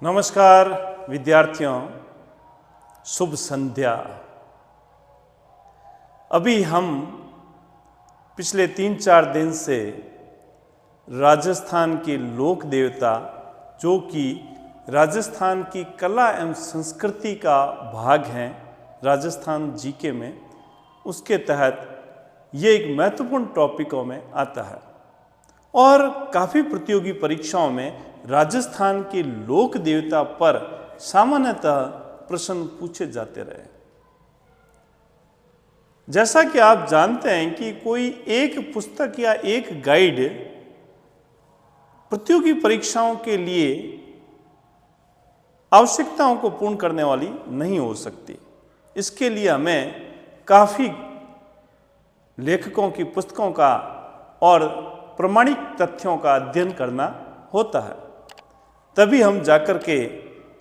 नमस्कार विद्यार्थियों, शुभ संध्या। अभी हम पिछले 3-4 दिन से राजस्थान के लोक देवता, जो कि राजस्थान की कला एवं संस्कृति का भाग हैं, राजस्थान जीके में, उसके तहत ये एक महत्वपूर्ण टॉपिकों में आता है और काफ़ी प्रतियोगी परीक्षाओं में राजस्थान के लोक देवता पर सामान्यतः प्रश्न पूछे जाते रहे। जैसा कि आप जानते हैं कि कोई एक पुस्तक या एक गाइड प्रतियोगी परीक्षाओं के लिए आवश्यकताओं को पूर्ण करने वाली नहीं हो सकती। इसके लिए हमें काफ़ी लेखकों की पुस्तकों का और प्रमाणिक तथ्यों का अध्ययन करना होता है। तभी हम जाकर के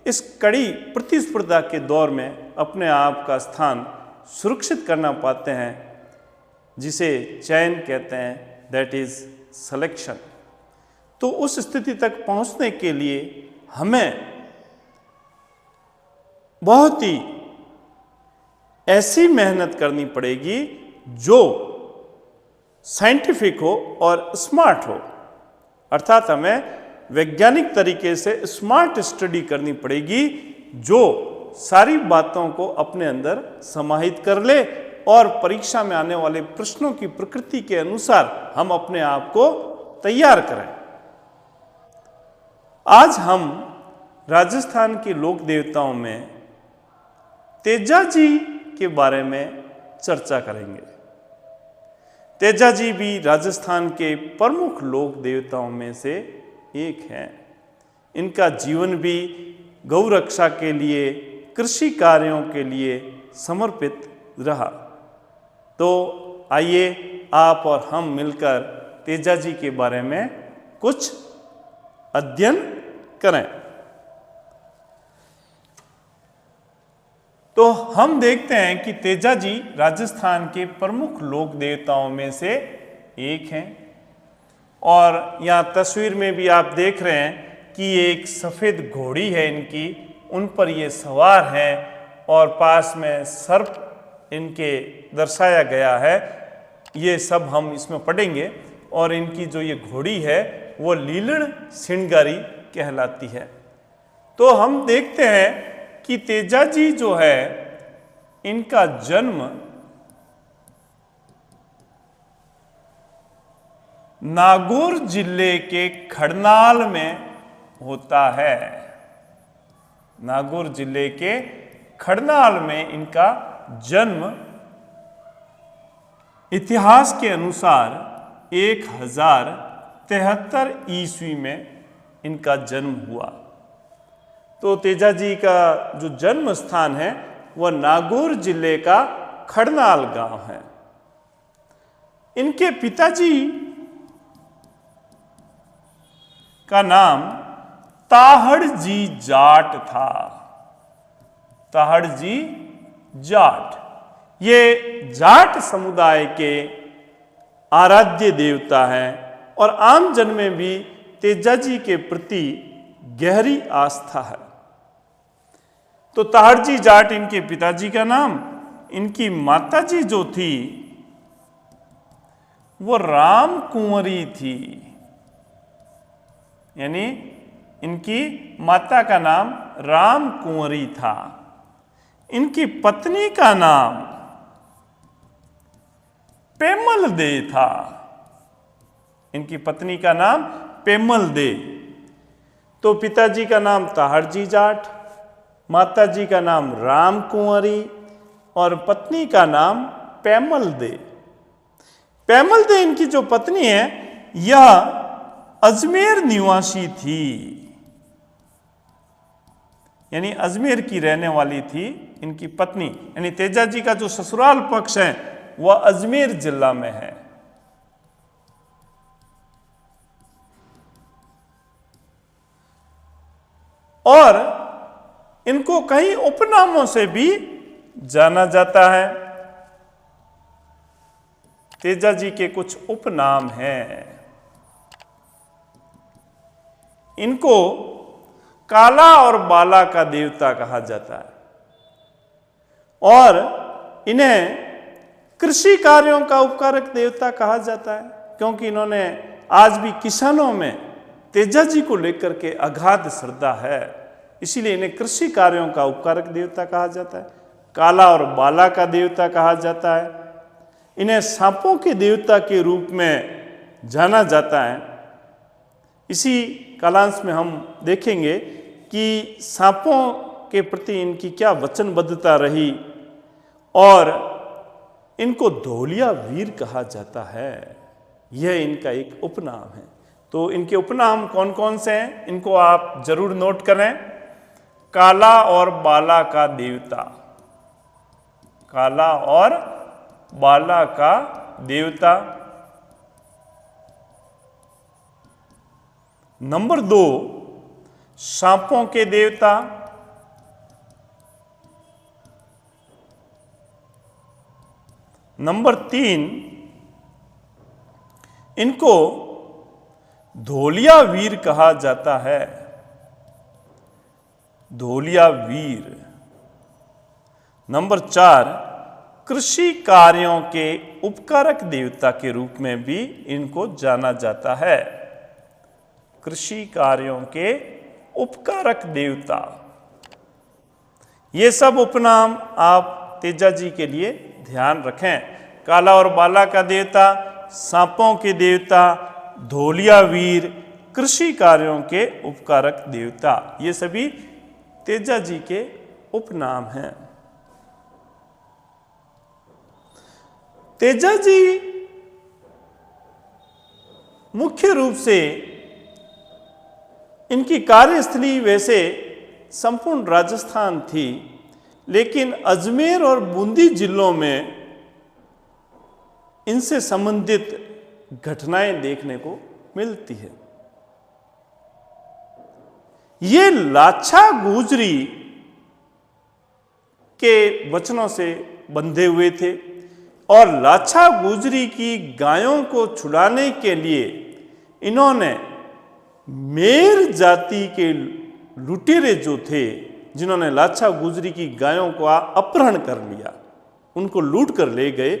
इस कड़ी प्रतिस्पर्धा के दौर में अपने आप का स्थान सुरक्षित करना पाते हैं, जिसे चयन कहते हैं, दैट इज सिलेक्शन। तो उस स्थिति तक पहुंचने के लिए हमें बहुत ही ऐसी मेहनत करनी पड़ेगी जो साइंटिफिक हो और स्मार्ट हो, अर्थात हमें वैज्ञानिक तरीके से स्मार्ट स्टडी करनी पड़ेगी, जो सारी बातों को अपने अंदर समाहित कर ले और परीक्षा में आने वाले प्रश्नों की प्रकृति के अनुसार हम अपने आप को तैयार करें। आज हम राजस्थान के लोक देवताओं में तेजाजी के बारे में चर्चा करेंगे। तेजाजी भी राजस्थान के प्रमुख लोक देवताओं में से एक है। इनका जीवन भी गौ रक्षा के लिए, कृषि कार्यों के लिए समर्पित रहा। तो आइए आप और हम मिलकर तेजाजी के बारे में कुछ अध्ययन करें। तो हम देखते हैं कि तेजाजी राजस्थान के प्रमुख लोक देवताओं में से एक हैं। और यहाँ तस्वीर में भी आप देख रहे हैं कि ये एक सफ़ेद घोड़ी है इनकी, उन पर ये सवार हैं और पास में सर्प इनके दर्शाया गया है। ये सब हम इसमें पढ़ेंगे। और इनकी जो ये घोड़ी है वो लीलड़ सिंगारी कहलाती है। तो हम देखते हैं कि तेजाजी जो है, इनका जन्म नागौर जिले के खड़नाल में होता है। नागौर जिले के खड़नाल में इनका जन्म इतिहास के अनुसार 1073 ईस्वी में इनका जन्म हुआ। तो तेजाजी का जो जन्म स्थान है वह नागौर जिले का खड़नाल गांव है। इनके पिताजी का नाम ताहड़जी जाट था। ताहड़जी जाट, ये जाट समुदाय के आराध्य देवता हैं और आम जन में भी तेजाजी के प्रति गहरी आस्था है। तो ताहड़जी जाट इनके पिताजी का नाम। इनकी माताजी जो थी वो राम कुंवरी थी, यानी इनकी माता का नाम राम कुंवरी था। इनकी पत्नी का नाम पेमल दे था। इनकी पत्नी का नाम पेमल दे। तो पिताजी का नाम ताहड़जी जाट, माताजी का नाम राम कुंवरी और पत्नी का नाम पेमल दे। पेमल दे इनकी जो पत्नी है, यह अजमेर निवासी थी, यानी अजमेर की रहने वाली थी इनकी पत्नी। यानी तेजाजी का जो ससुराल पक्ष है वह अजमेर जिला में है। और इनको कई उपनामों से भी जाना जाता है। तेजाजी के कुछ उपनाम हैं। इनको काला और बाला का देवता कहा जाता है और इन्हें कृषि कार्यों का उपकारक देवता कहा जाता है, क्योंकि इन्होंने आज भी किसानों में तेजा जी को लेकर के अगाध श्रद्धा है, इसीलिए इन्हें कृषि कार्यों का उपकारक देवता कहा जाता है। काला और बाला का देवता कहा जाता है। इन्हें सांपों के देवता के रूप में जाना जाता है। इसी कालांश में हम देखेंगे कि सांपों के प्रति इनकी क्या वचनबद्धता रही और इनको धोलिया वीर कहा जाता है। यह इनका एक उपनाम है। तो इनके उपनाम कौन कौन से हैं, इनको आप जरूर नोट करें। काला और बाला का देवता, काला और बाला का देवता। नंबर 2, सांपों के देवता। नंबर 3, इनको धोलिया वीर कहा जाता है, धोलिया वीर। नंबर 4, कृषि कार्यों के उपकारक देवता के रूप में भी इनको जाना जाता है, कृषि कार्यों के उपकारक देवता। ये सब उपनाम आप तेजा जी के लिए ध्यान रखें। काला और बाला का देवता, सांपों के देवता, धोलिया वीर, कृषि कार्यों के उपकारक देवता, ये सभी तेजा जी के उपनाम हैं। तेजा जी मुख्य रूप से इनकी कार्यस्थली वैसे संपूर्ण राजस्थान थी, लेकिन अजमेर और बूंदी जिलों में इनसे संबंधित घटनाएं देखने को मिलती है। ये लाछा गुजरी के वचनों से बंधे हुए थे और लाछा गुजरी की गायों को छुड़ाने के लिए इन्होंने मेर जाति के लुटेरे जो थे, जिन्होंने लाछा गुजरी की गायों को अपहरण कर लिया, उनको लूट कर ले गए,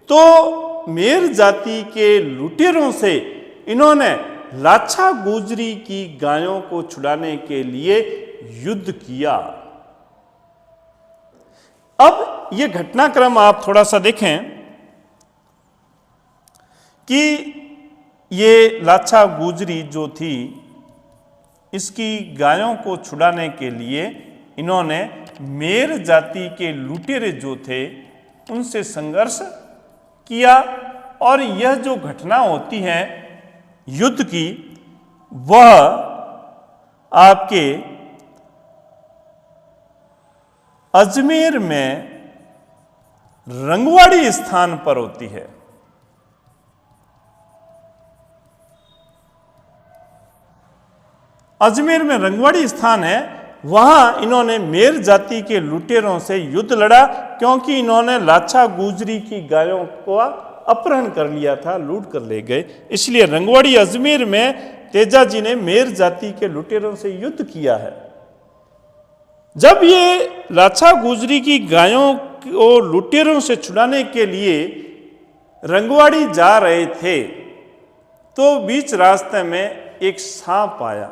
तो मेर जाति के लुटेरों से इन्होंने लाछा गुजरी की गायों को छुड़ाने के लिए युद्ध किया। अब ये घटनाक्रम आप थोड़ा सा देखें कि ये लाछा गुजरी जो थी, इसकी गायों को छुड़ाने के लिए इन्होंने मेर जाति के लुटेरे जो थे उनसे संघर्ष किया और यह जो घटना होती है युद्ध की, वह आपके अजमेर में रंगवाड़ी स्थान पर होती है। अजमेर में रंगवाड़ी स्थान है, वहां इन्होंने मेर जाति के लुटेरों से युद्ध लड़ा, क्योंकि इन्होंने लाछा गुजरी की गायों को अपहरण कर लिया था, लूट कर ले गए। इसलिए रंगवाड़ी अजमेर में तेजा जी ने मेर जाति के लुटेरों से युद्ध किया है। जब ये लाछा गुजरी की गायों को लुटेरों से छुड़ाने के लिए रंगवाड़ी जा रहे थे, तो बीच रास्ते में एक सांप आया।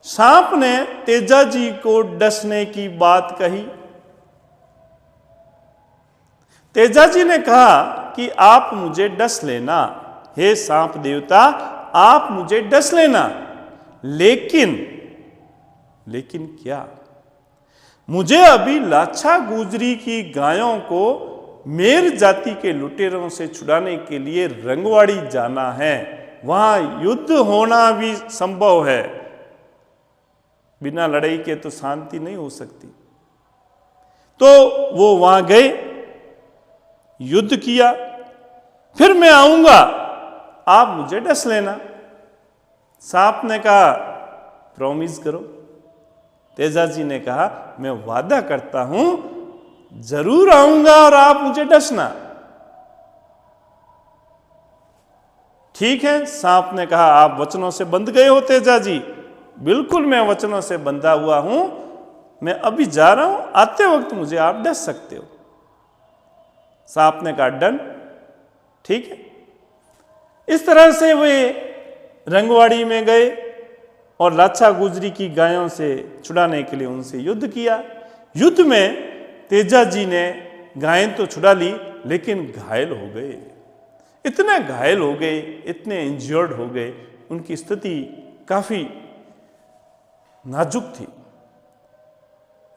सांप ने तेजा जी को डसने की बात कही। तेजा जी ने कहा कि आप मुझे डस लेना, हे सांप देवता, आप मुझे डस लेना, लेकिन क्या, मुझे अभी लाछा गुजरी की गायों को मेर जाति के लुटेरों से छुड़ाने के लिए रंगवाड़ी जाना है, वहां युद्ध होना भी संभव है, बिना लड़ाई के तो शांति नहीं हो सकती। तो वो वहां गए, युद्ध किया, फिर मैं आऊंगा, आप मुझे डस लेना। सांप ने कहा प्रॉमिस करो। तेजा जी ने कहा मैं वादा करता हूं, जरूर आऊंगा और आप मुझे डसना। ठीक है, सांप ने कहा आप वचनों से बंध गए हो तेजा जी, बिल्कुल मैं वचनों से बंधा हुआ हूं, मैं अभी जा रहा हूं, आते वक्त मुझे आप डस सकते हो। सांप ने कहा डन, ठीक है। इस तरह से वे रंगवाड़ी में गए और लाछा गुजरी की गायों से छुड़ाने के लिए उनसे युद्ध किया। युद्ध में तेजाजी ने गायें तो छुड़ा ली, लेकिन घायल हो गए, इतने घायल हो गए, इतने इंजर्ड हो गए, उनकी स्थिति काफी नाजुक थी।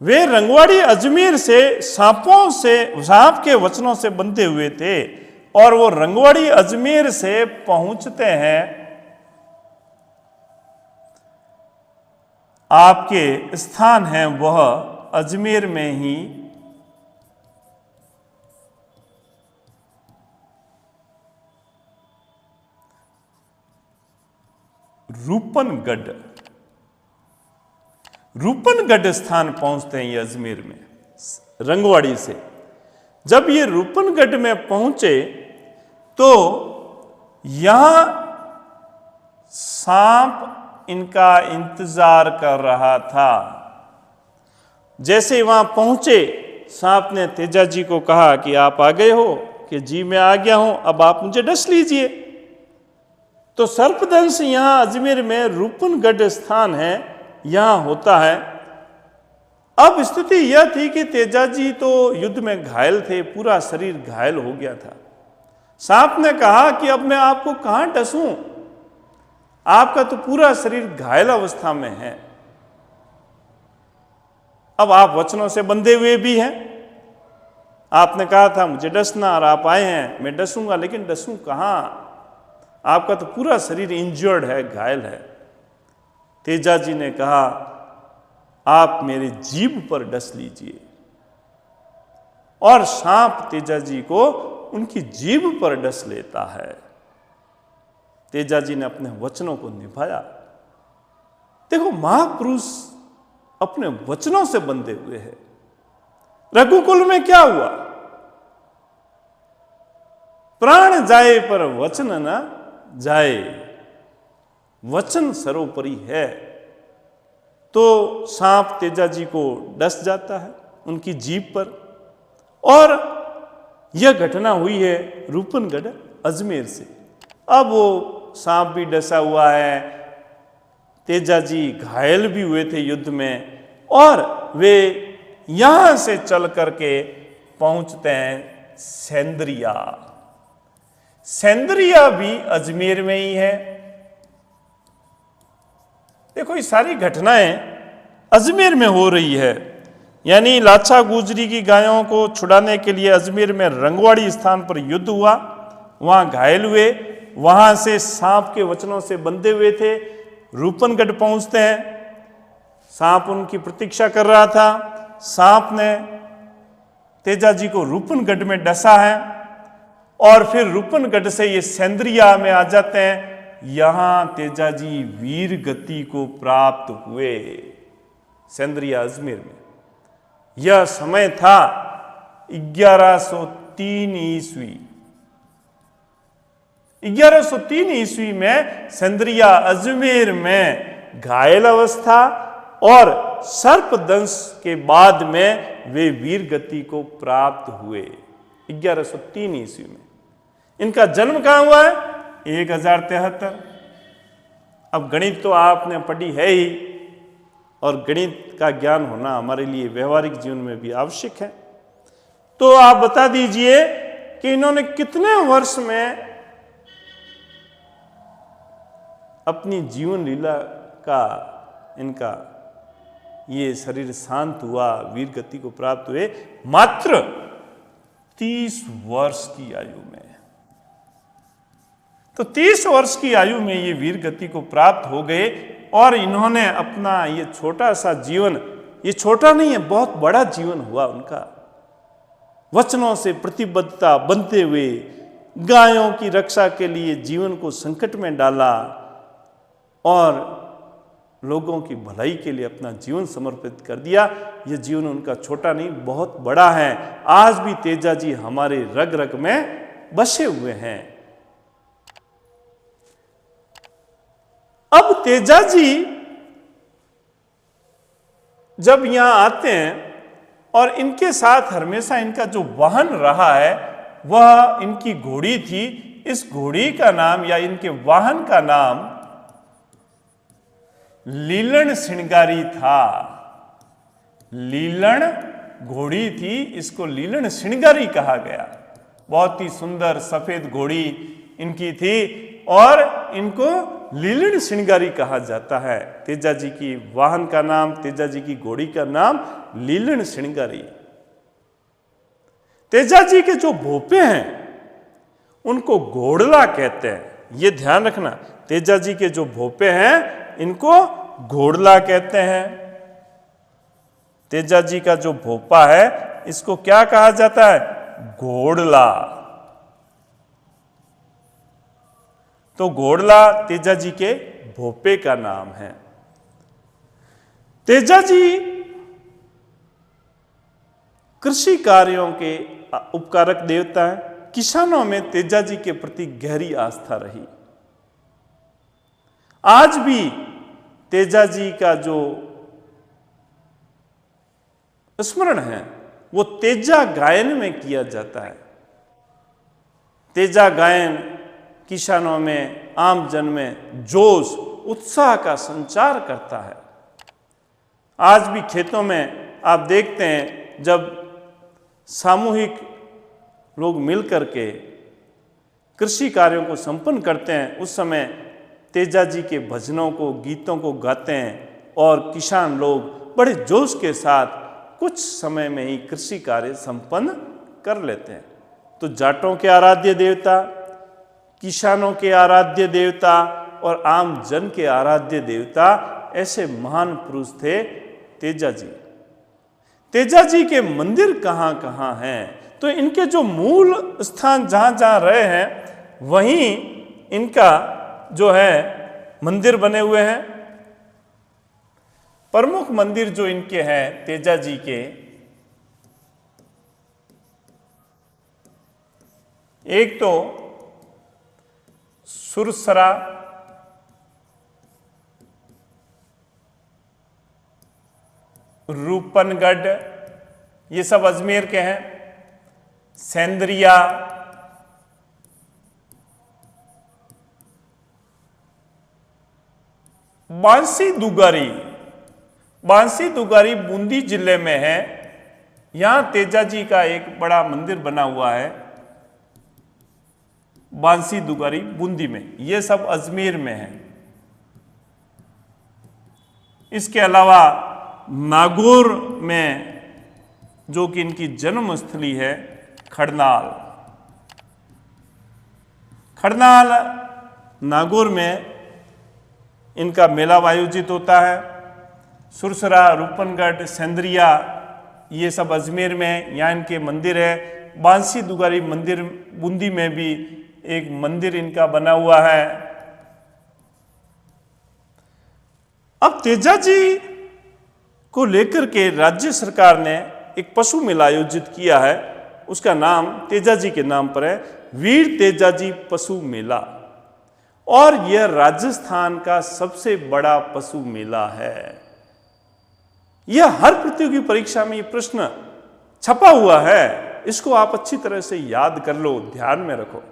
वे रंगवाड़ी अजमेर से सांप के वचनों से बंधे हुए थे, और वो रंगवाड़ी अजमेर से पहुंचते हैं आपके स्थान है वह अजमेर में ही रूपनगढ़ स्थान पहुंचते हैं ये अजमेर में रंगवाड़ी से। जब ये रूपनगढ़ में पहुंचे तो यहां सांप इनका इंतजार कर रहा था। जैसे वहां पहुंचे, सांप ने तेजाजी को कहा कि आप आ गए हो, कि जी मैं आ गया हूं, अब आप मुझे डस लीजिए। तो सर्पदंश यहां अजमेर में रूपनगढ़ स्थान है, यहां होता है। अब स्थिति यह थी कि तेजाजी तो युद्ध में घायल थे, पूरा शरीर घायल हो गया था। सांप ने कहा कि अब मैं आपको कहां डसूं, आपका तो पूरा शरीर घायल अवस्था में है, अब आप वचनों से बंधे हुए भी हैं। आपने कहा था मुझे डसना और आप आए हैं, मैं डसूंगा, लेकिन डसूं कहां, आपका तो पूरा शरीर इंजर्ड है, घायल है। तेजाजी ने कहा आप मेरी जीभ पर डस लीजिए, और सांप तेजाजी को उनकी जीभ पर डस लेता है। तेजाजी ने अपने वचनों को निभाया। देखो, महापुरुष अपने वचनों से बंधे हुए हैं। रघुकुल में क्या हुआ, प्राण जाए पर वचन न जाए, वचन सर्वोपरि है। तो सांप तेजाजी को डस जाता है उनकी जीभ पर, और यह घटना हुई है रूपनगढ़ अजमेर से। अब वो सांप भी डसा हुआ है, तेजाजी घायल भी हुए थे युद्ध में, और वे यहां से चल करके पहुंचते हैं सेंद्रिया। सेंद्रिया भी अजमेर में ही है। देखो, ये सारी घटनाएं अजमेर में हो रही है। यानी लाछा गुजरी की गायों को छुड़ाने के लिए अजमेर में रंगवाड़ी स्थान पर युद्ध हुआ, वहां घायल हुए, वहां से सांप के वचनों से बंधे हुए थे, रूपनगढ़ पहुंचते हैं। सांप उनकी प्रतीक्षा कर रहा था। सांप ने तेजाजी को रूपनगढ़ में डसा है, और फिर रूपनगढ़ से ये सेंद्रिया में आ जाते हैं। यहां तेजाजी वीर गति को प्राप्त हुए, सेंद्रिया अजमेर में। यह समय था 1103 ईस्वी। 1103 ईस्वी में सेंद्रिया अजमेर में घायल अवस्था और सर्पदंश के बाद में वे वीर गति को प्राप्त हुए 1103 ईस्वी में। इनका जन्म कहां हुआ है? 1073। अब गणित तो आपने पढ़ी है ही, और गणित का ज्ञान होना हमारे लिए व्यवहारिक जीवन में भी आवश्यक है। तो आप बता दीजिए कि इन्होंने कितने वर्ष में अपनी जीवन लीला का इनका ये शरीर शांत हुआ, वीर गति को प्राप्त हुए? मात्र 30 वर्ष की आयु में। तो 30 वर्ष की आयु में ये वीर गति को प्राप्त हो गए, और इन्होंने अपना ये छोटा सा जीवन, ये छोटा नहीं है, बहुत बड़ा जीवन हुआ उनका। वचनों से प्रतिबद्धता बनते हुए गायों की रक्षा के लिए जीवन को संकट में डाला, और लोगों की भलाई के लिए अपना जीवन समर्पित कर दिया। यह जीवन उनका छोटा नहीं, बहुत बड़ा है। आज भी तेजाजी हमारे रग रग में बसे हुए हैं। अब तेजाजी जब यहाँ आते हैं और इनके साथ हमेशा इनका जो वाहन रहा है वह इनकी घोड़ी थी। इस घोड़ी का नाम या इनके वाहन का नाम लीलन श्रृंगारी था। लीलन घोड़ी थी, इसको लीलन श्रृंगारी कहा गया। बहुत ही सुंदर सफेद घोड़ी इनकी थी और इनको लीलन श्रृंगारी कहा जाता है। तेजा जी की वाहन का नाम, तेजा जी की घोड़ी का नाम लीलन श्रृंगारी। तेजा जी के जो भोपे हैं उनको घोड़ला कहते हैं। ये ध्यान रखना, तेजा जी के जो भोपे हैं इनको घोड़ला कहते हैं। तेजा जी का जो भोपा है इसको क्या कहा जाता है? घोड़ला। तो घोड़ला तेजा जी के भोपे का नाम है। तेजा जी कृषि कार्यों के उपकारक देवता हैं। किसानों में तेजा जी के प्रति गहरी आस्था रही। आज भी तेजा जी का जो स्मरण है वो तेजा गायन में किया जाता है। तेजा गायन किसानों में, आम जन में जोश, उत्साह का संचार करता है। आज भी खेतों में आप देखते हैं जब सामूहिक लोग मिलकर के कृषि कार्यों को संपन्न करते हैं, उस समय तेजा जी के भजनों को, गीतों को गाते हैं और किसान लोग बड़े जोश के साथ कुछ समय में ही कृषि कार्य संपन्न कर लेते हैं। तो जाटों के आराध्य देवता, किसानों के आराध्य देवता और आम जन के आराध्य देवता, ऐसे महान पुरुष थे तेजा जी। तेजा जी के मंदिर कहाँ कहाँ हैं? तो इनके जो मूल स्थान जहाँ जहाँ रहे हैं वहीं इनका जो है मंदिर बने हुए हैं। प्रमुख मंदिर जो इनके हैं तेजा जी के, एक तो सुरसरा, रूपनगढ़, ये सब अजमेर के हैं, सेंद्रिया, बांसी दुगारी। बांसी दुगारी बूंदी जिले में है। यहां तेजा जी का एक बड़ा मंदिर बना हुआ है, बांसी दुगारी बूंदी में। ये सब अजमेर में है। इसके अलावा नागौर में जो कि इनकी जन्मस्थली है, खड़नाल। खड़नाल नागौर में इनका मेला आयोजित होता है। सुरसरा, रूपनगढ़, सेंद्रिया, ये सब अजमेर में, यहाँ इनके मंदिर है। बांसी दुगारी मंदिर बूंदी में भी एक मंदिर इनका बना हुआ है। अब तेजा जी को लेकर के राज्य सरकार ने एक पशु मेला आयोजित किया है। उसका नाम तेजा जी के नाम पर है, वीर तेजा जी पशु मेला। और यह राजस्थान का सबसे बड़ा पशु मेला है। यह हर प्रतियोगी परीक्षा में ये प्रश्न छपा हुआ है। इसको आप अच्छी तरह से याद कर लो, ध्यान में रखो।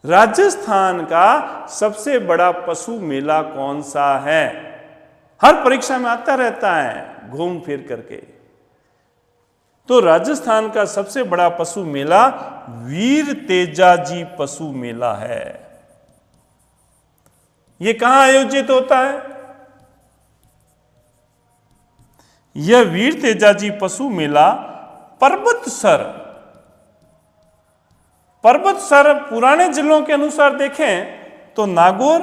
राजस्थान का सबसे बड़ा पशु मेला कौन सा है? हर परीक्षा में आता रहता है घूम फिर करके। तो राजस्थान का सबसे बड़ा पशु मेला वीर तेजा जी पशु मेला है। यह कहां आयोजित होता है? यह वीर तेजा जी पशु मेला पर्वतसर। पर्वतसर पुराने जिलों के अनुसार देखें तो नागौर,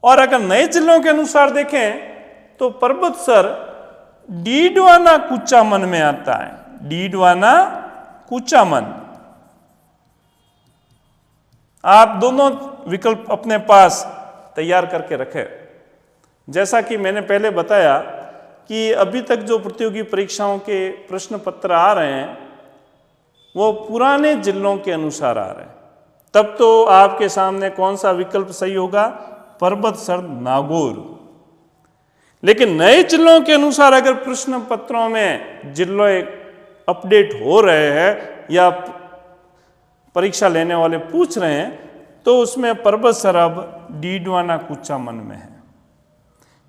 और अगर नए जिलों के अनुसार देखें तो पर्वतसर डीडवाना कुचामन में आता है। डीडवाना कुचामन। आप दोनों विकल्प अपने पास तैयार करके रखें। जैसा कि मैंने पहले बताया कि अभी तक जो प्रतियोगी परीक्षाओं के प्रश्न पत्र आ रहे हैं वो पुराने जिलों के अनुसार आ रहे हैं। तब तो आपके सामने कौन सा विकल्प सही होगा? पर्वतसर नागौर। लेकिन नए जिलों के अनुसार अगर प्रश्न पत्रों में जिलों अपडेट हो रहे हैं या परीक्षा लेने वाले पूछ रहे हैं तो उसमें परबतसर अब डीडवाना कुचामन में है।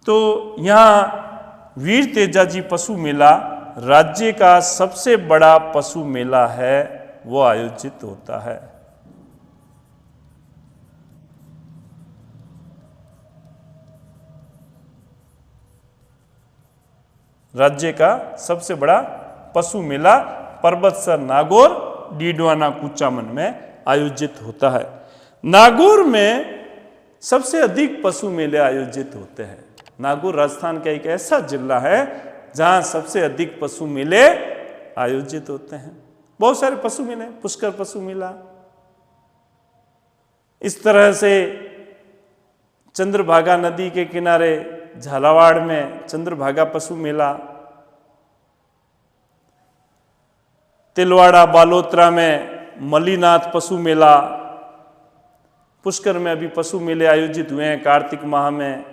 तो यहाँ वीर तेजाजी पशु मेला राज्य का सबसे बड़ा पशु मेला है, वो आयोजित होता है। राज्य का सबसे बड़ा पशु मेला परबतसर नागौर डीडवाना कुचामन में आयोजित होता है। नागौर में सबसे अधिक पशु मेले आयोजित होते हैं। नागौर राजस्थान का एक ऐसा जिला है जहां सबसे अधिक पशु मेले आयोजित होते हैं। बहुत सारे पशु मेले, पुष्कर पशु मेला, इस तरह से चंद्रभागा नदी के किनारे झालावाड़ में चंद्रभागा पशु मेला, तिलवाड़ा बालोतरा में मलीनाथ पशु मेला, पुष्कर में अभी पशु मेले आयोजित हुए हैं कार्तिक माह में।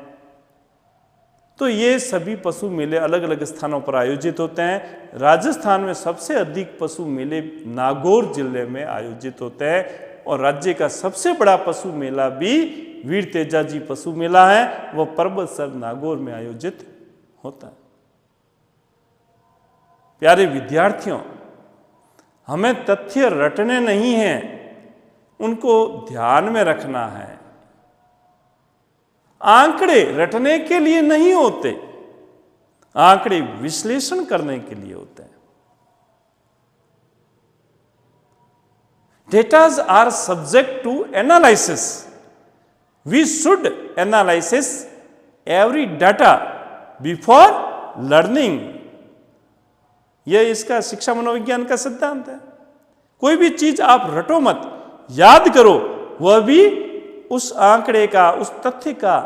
तो ये सभी पशु मेले अलग अलग स्थानों पर आयोजित होते हैं। राजस्थान में सबसे अधिक पशु मेले नागौर जिले में आयोजित होते हैं और राज्य का सबसे बड़ा पशु मेला भी वीर तेजाजी पशु मेला है, वह परबतसर नागौर में आयोजित होता है। प्यारे विद्यार्थियों, हमें तथ्य रटने नहीं हैं, उनको ध्यान में रखना है। आंकड़े रटने के लिए नहीं होते, आंकड़े विश्लेषण करने के लिए होते हैं। Datas are subject to analysis. We should analyze every data before learning. यह इसका शिक्षा मनोविज्ञान का सिद्धांत है। कोई भी चीज आप रटो मत, याद करो, वह भी उस आंकड़े का, उस तथ्य का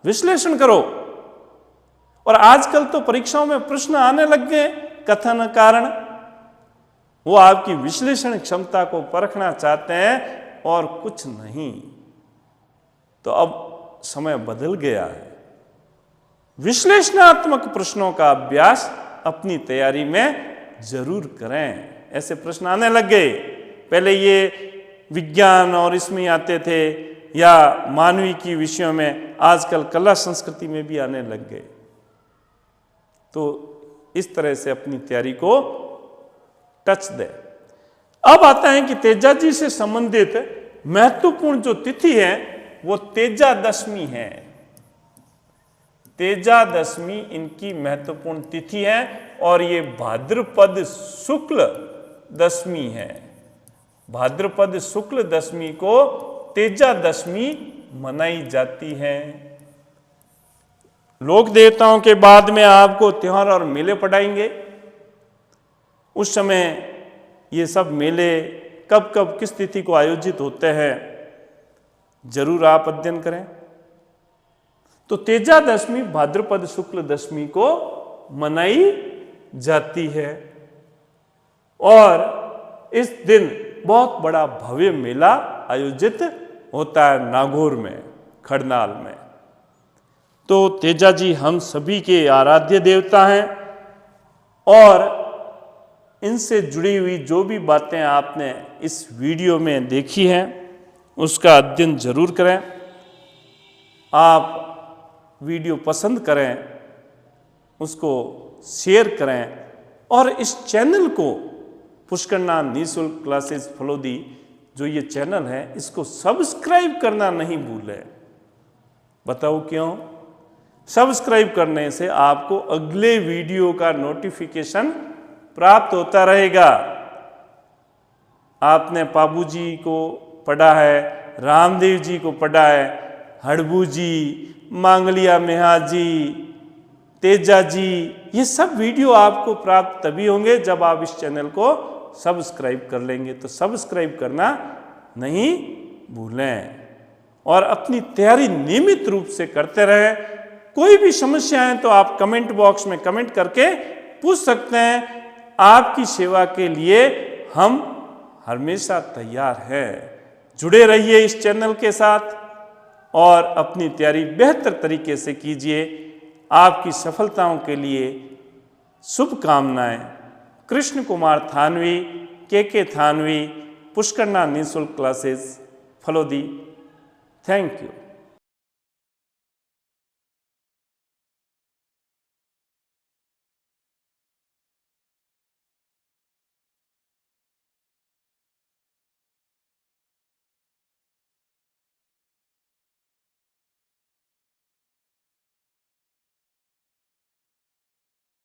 विश्लेषण करो। और आजकल तो परीक्षाओं में प्रश्न आने लग गए कथन कारण, वो आपकी विश्लेषण क्षमता को परखना चाहते हैं और कुछ नहीं। तो अब समय बदल गया है। विश्लेषणात्मक प्रश्नों का अभ्यास अपनी तैयारी में जरूर करें। ऐसे प्रश्न आने लग गए। पहले ये विज्ञान और इसमें आते थे या मानवीय की विषयों में, आजकल कला संस्कृति में भी आने लग गए। तो इस तरह से अपनी तैयारी को टच दे। अब आता है कि तेजाजी से संबंधित महत्वपूर्ण जो तिथि है वो तेजा दशमी है। तेजा दशमी इनकी महत्वपूर्ण तिथि है और ये भाद्रपद शुक्ल दशमी है। भाद्रपद शुक्ल दशमी को तेजा दशमी मनाई जाती है। लोक देवताओं के बाद में आपको त्योहार और मेले पढ़ाएंगे। उस समय ये सब मेले कब कब किस तिथि को आयोजित होते हैं जरूर आप अध्ययन करें। तो तेजा दशमी भाद्रपद शुक्ल दशमी को मनाई जाती है और इस दिन बहुत बड़ा भव्य मेला आयोजित होता है नागौर में, खड़नाल में। तो तेजाजी हम सभी के आराध्य देवता हैं और इनसे जुड़ी हुई जो भी बातें आपने इस वीडियो में देखी हैं उसका अध्ययन जरूर करें। आप वीडियो पसंद करें, उसको शेयर करें और इस चैनल को पुष्करनाथ निःशुल्क क्लासेस फलोदी जो ये चैनल है इसको सब्सक्राइब करना नहीं भूलें। बताओ क्यों? सब्सक्राइब करने से आपको अगले वीडियो का नोटिफिकेशन प्राप्त होता रहेगा। आपने पाबू जी को पढ़ा है, रामदेव जी को पढ़ा है, हड़बू जी, मांगलिया मेहा जी, तेजा जी, ये सब वीडियो आपको प्राप्त तभी होंगे जब आप इस चैनल को सब्सक्राइब कर लेंगे। तो सब्सक्राइब करना नहीं भूलें और अपनी तैयारी नियमित रूप से करते रहें। कोई भी समस्या है तो आप कमेंट बॉक्स में कमेंट करके पूछ सकते हैं। आपकी सेवा के लिए हम हमेशा तैयार हैं। जुड़े रहिए इस चैनल के साथ और अपनी तैयारी बेहतर तरीके से कीजिए। आपकी सफलताओं के लिए शुभकामनाएं। कृष्ण कुमार थानवी, के थानवी, पुष्करना निःशुल्क क्लासेस, फलोदी। Thank you.